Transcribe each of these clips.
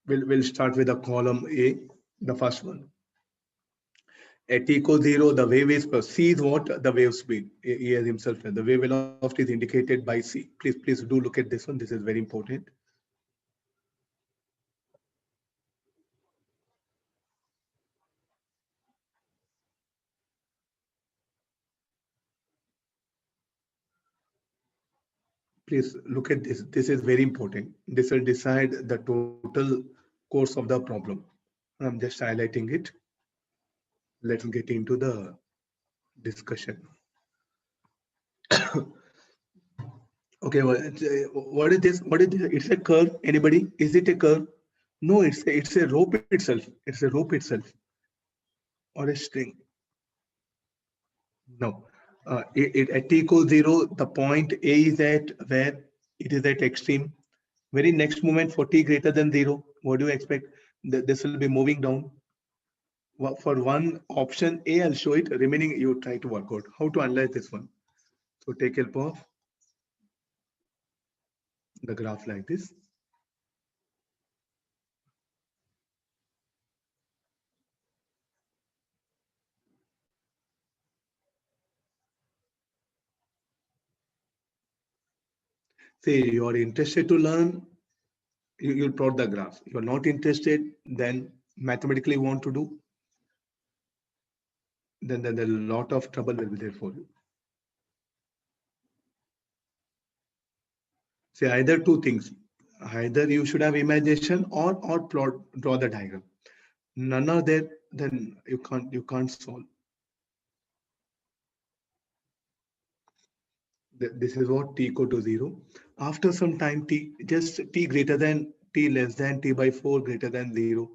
We'll start with the column A, the first one. At t equals 0, the wave is c is what? The wave speed. He has himself. The wave velocity is indicated by c. Please do look at this one. This is very important. Please look at this. This is very important. This will decide the total course of the problem. I'm just highlighting it. Let's get into the discussion. Okay, what is this? What is this? It's a curve. Anybody? Is it a curve? No, it's a rope itself. It's a rope itself, or a string. No. At t equals 0, the point A is at where it is at extreme. Very next moment for t greater than 0, what do you expect? This will be moving down. For one option A, I'll show it. Remaining, you try to work out how to analyze this one. So take help of the graph like this. Say you are interested to learn, you'll plot the graph. You're not interested, then mathematically want to do, then a lot of trouble will be there for you. Say either two things. Either you should have imagination or draw the diagram. None are there, then you can't solve. This is what t equal to 0. After some time, just t greater than t less than t by 4 greater than 0.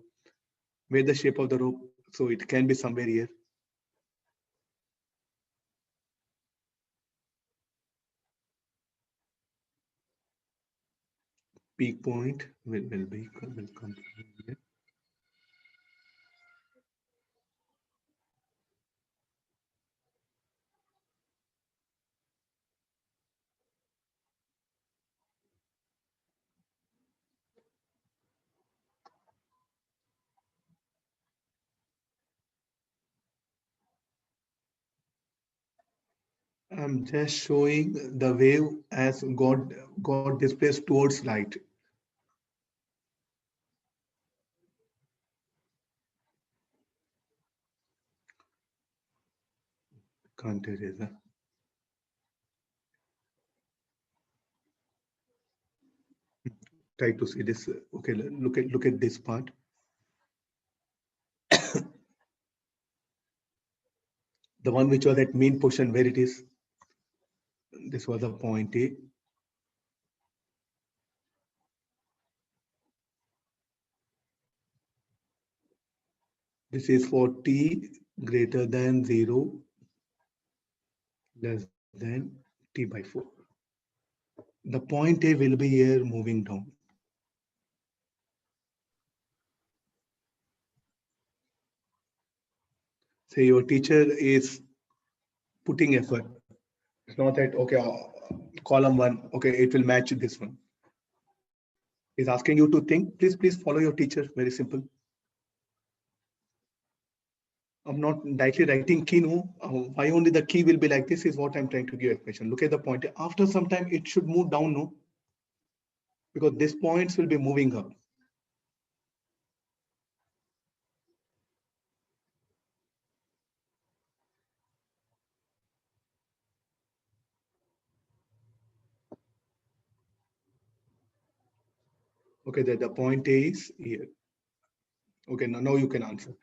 Where the shape of the rope? So it can be somewhere here. Peak point will come here. I'm just showing the wave as got displaced towards right. Can't erase that. Try to see this. Okay, look at this part. The one which was at mean position, where it is. This was a point A. This is for t greater than 0, less than t by 4. The point A will be here moving down. Say your teacher is putting effort. It's not that, okay, column 1, okay, it will match this one. He's asking you to think. Please follow your teacher. Very simple. I'm not directly writing key, no. Why only the key will be like this is what I'm trying to give explanation. Look at the point. After some time, it should move down, no? Because these points will be moving up. Okay, the point A is here. Okay, now you can answer.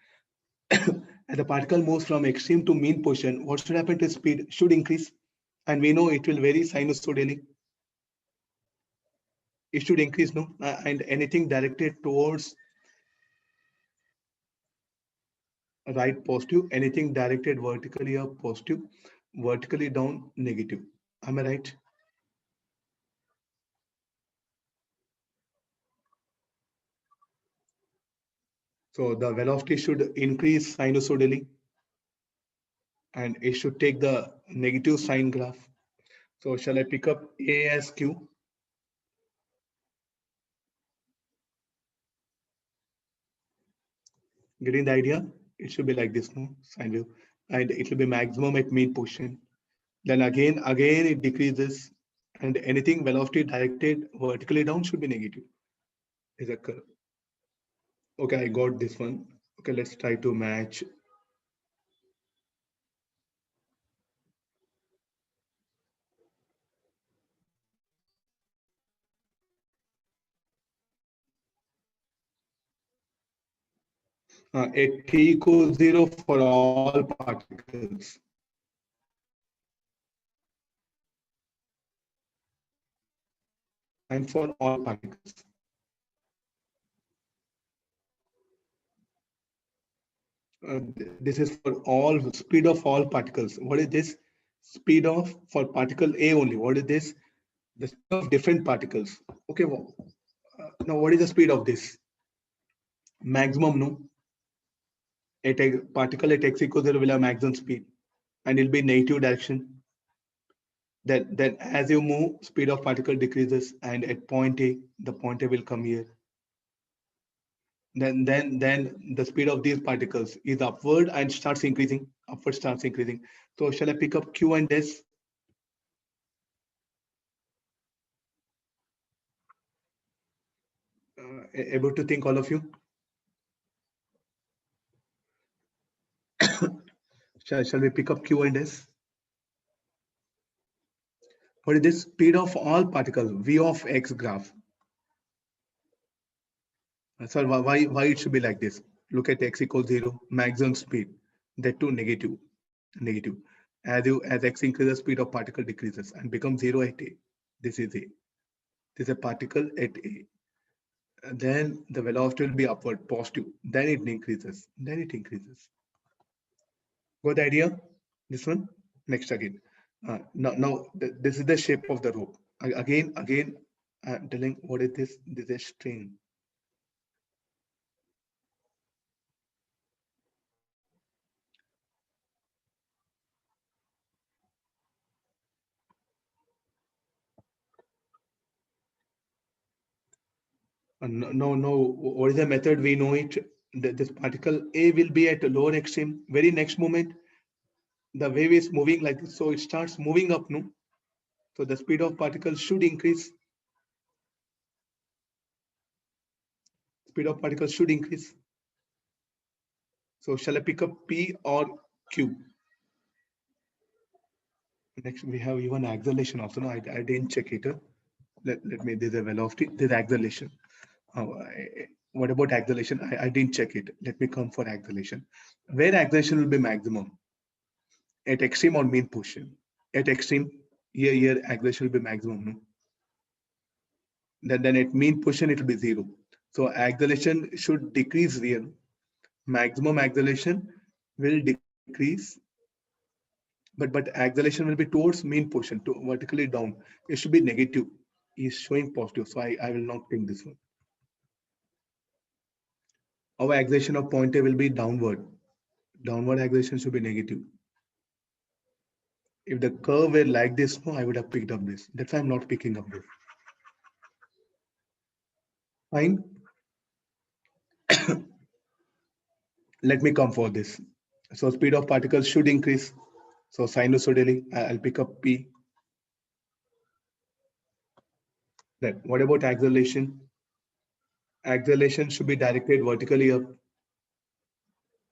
As the particle moves from extreme to mean position, what should happen to speed? Should increase. And we know it will vary sinusoidally. It should increase, no? And anything directed towards right, positive. Anything directed vertically up, positive. Vertically down, negative. Am I right? So the velocity should increase sinusoidally, and it should take the negative sign graph. So shall I pick up A as Q? Getting the idea? It should be like this, no? Sine wave. And it will be maximum at mean position. Then again it decreases, and anything velocity directed vertically down should be negative. Is a curve. Okay, I got this one. Okay, let's try to match. At t equals 0 for all particles. And for all particles. This is for all speed of all particles. What is this? Speed of for particle A only. What is this? The speed of different particles. Okay, well, now what is the speed of this? Maximum, no? At a particle at x equals 0 will have maximum speed, and it'll be negative direction. Then as you move, speed of particle decreases, and at point A, the point A will come here. Then the speed of these particles is upward and starts increasing. Upward starts increasing. So shall I pick up Q and S? Able to think, all of you? Shall we pick up Q and S? What is this? Speed of all particles, V of X graph. So why it should be like this? Look at X equals 0, maximum speed, that too negative. Negative. As X increases, speed of particle decreases and becomes 0 at A. This is A. This is a particle at A. And then the velocity will be upward, positive. Then it increases. Then it increases. Got the idea? This one? Next again. Now this is the shape of the rope. Again, I'm telling what is this? This is a string. No. What is the method? We know it. This particle A will be at the lower extreme. Very next moment, the wave is moving like this. So it starts moving up, no? So the speed of particles should increase. Speed of particles should increase. So shall I pick up P or Q? Next, we have even acceleration also. No, I didn't check it. Let me, there's a velocity, there's acceleration. What about acceleration? I didn't check it. Let me come for acceleration. Where acceleration will be maximum? At extreme or mean position? At extreme, here acceleration will be maximum. No? Then at mean position, it will be 0. So acceleration should decrease here. Maximum acceleration will decrease, but acceleration will be towards mean position, to vertically down. It should be negative. Is showing positive, so I will not take this one. Our acceleration of point A will be downward. Downward acceleration should be negative. If the curve were like this, no, I would have picked up this. That's why I'm not picking up this. Fine. Let me come for this. So speed of particles should increase. So sinusoidally, I'll pick up P. Then what about acceleration? Acceleration should be directed vertically up.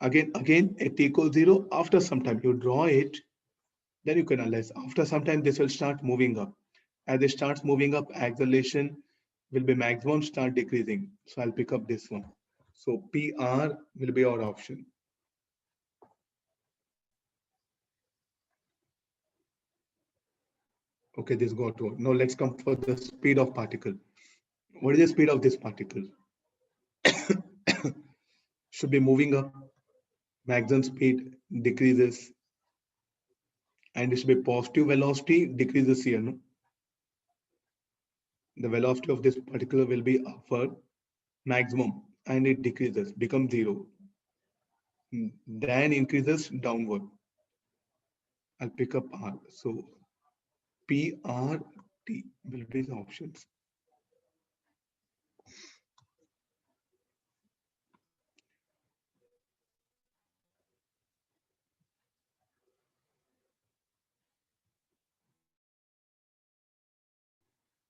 Again, at t equals 0, after some time you draw it, then you can analyze. After some time, this will start moving up. As it starts moving up, acceleration will be maximum, start decreasing. So I'll pick up this one. So PR will be our option. Okay, this got to. Now let's come for the speed of particle. What is the speed of this particle? Should be moving up. Maximum speed decreases. And it should be positive velocity decreases here. No? The velocity of this particle will be upward, maximum, and it decreases, becomes 0. Then increases downward. I'll pick up R. So PRT will be the options.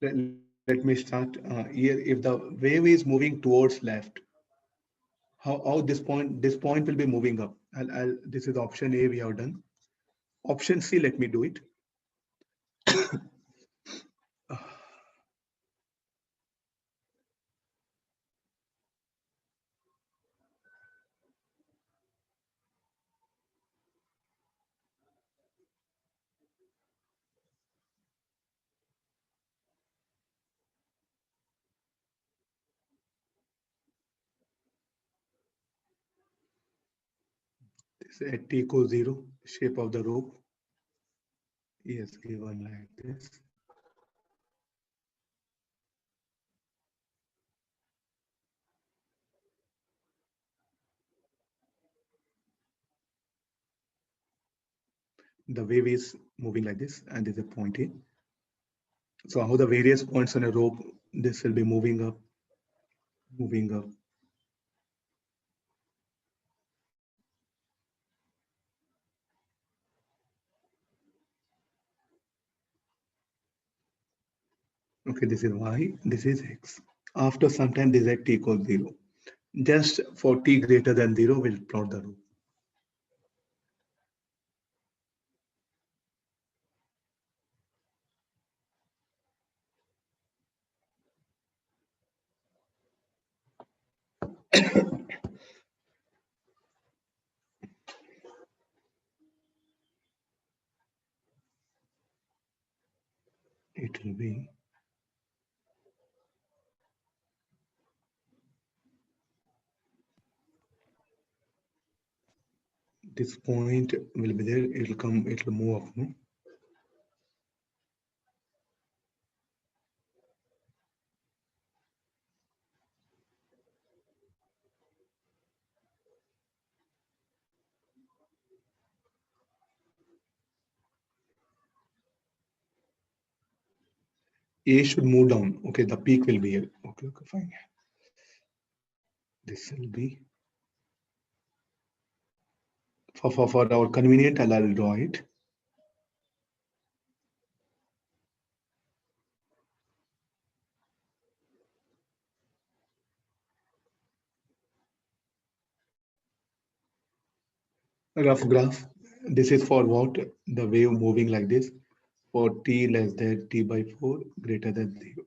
Let me start here. If the wave is moving towards left, how this point will be moving up. This is option A we have done. Option C, let me do it. This is at t equals 0, shape of the rope is given like this. The wave is moving like this, and there's a point A. So how the various points on a rope, this will be moving up, moving up. Okay, this is Y, this is X. After some time, this is at t equals 0. Just for t greater than 0, we'll plot the rope. It will be this point will be there. It'll come. It'll move up. No? A should move down. Okay, the peak will be here. Okay, fine. This will be for our convenient. I'll draw it. Rough graph. This is for what? The wave moving like this for t less than t by 4 greater than 0.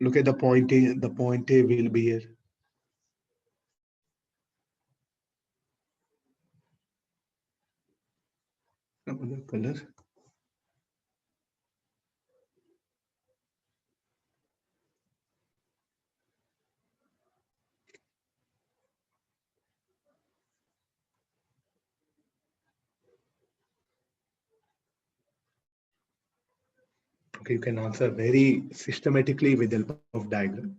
Look at the point A. The point A will be here. Some other color. Okay, you can answer very systematically with the help of diagram.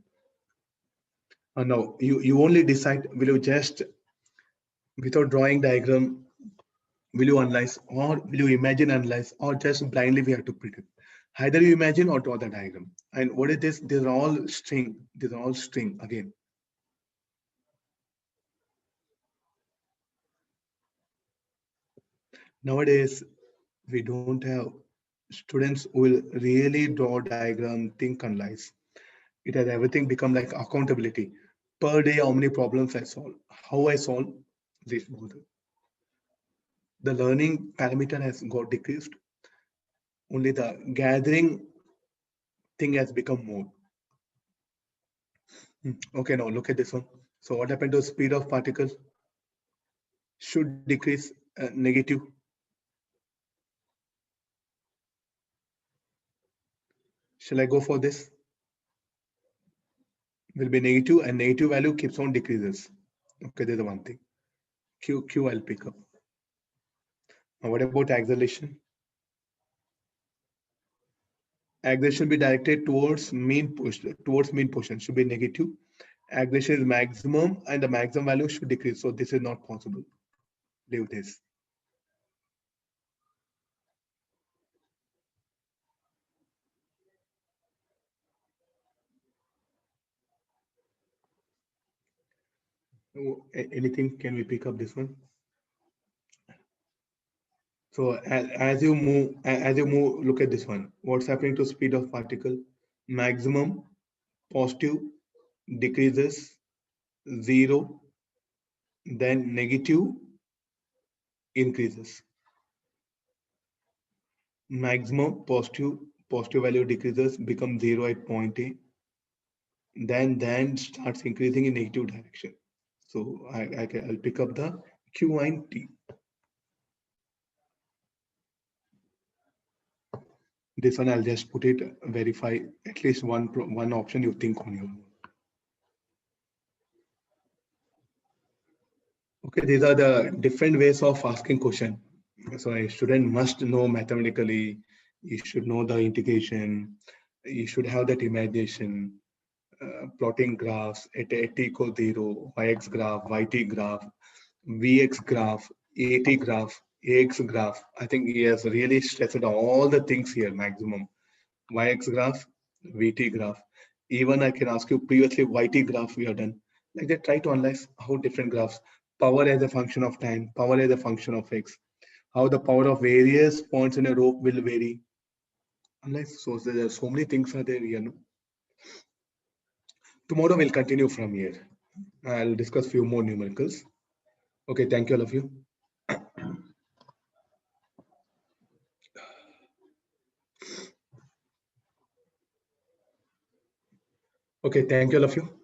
Now you only decide, will you just without drawing diagram, will you analyze, or will you imagine analyze, or just blindly we have to predict? Either you imagine or draw the diagram. And what is this? These are all string. These are all string again. Nowadays, we don't have students who will really draw diagram, think, analyze. It has everything become like accountability. Per day, how many problems I solve, how I solve this. The learning parameter has got decreased. Only the gathering thing has become more. Okay, now look at this one. So what happened to speed of particles? Should decrease negative. Shall I go for this? Will be negative, and negative value keeps on decreases. Okay, there's the one thing. Q I'll pick up. Now what about acceleration? Acceleration should be directed towards mean push, towards mean portion, should be negative. Acceleration is maximum, and the maximum value should decrease. So this is not possible. Leave this. Anything, can we pick up this one? So as you move, look at this one. What's happening to speed of particle? maximum positive decreases, 0, then negative increases. Maximum positive value decreases, become 0 at point A, then starts increasing in negative direction. So I'll pick up the Q and T. This one I'll just put it, verify at least one option you think on your own. Okay, these are the different ways of asking question. So a student must know mathematically, you should know the integration, you should have that imagination, plotting graphs at t equals 0, yx graph, yt graph, vx graph, at graph, ax graph. I think he has really stressed all the things here, maximum. Yx graph, vt graph. Even I can ask you previously yt graph we have done. Like they try to analyze how different graphs, power as a function of time, power as a function of x, how the power of various points in a rope will vary. Unless so there are so many things are there, you know. Tomorrow we'll continue from here. I'll discuss few more numericals. Okay, thank you all of you. Okay, thank you all of you.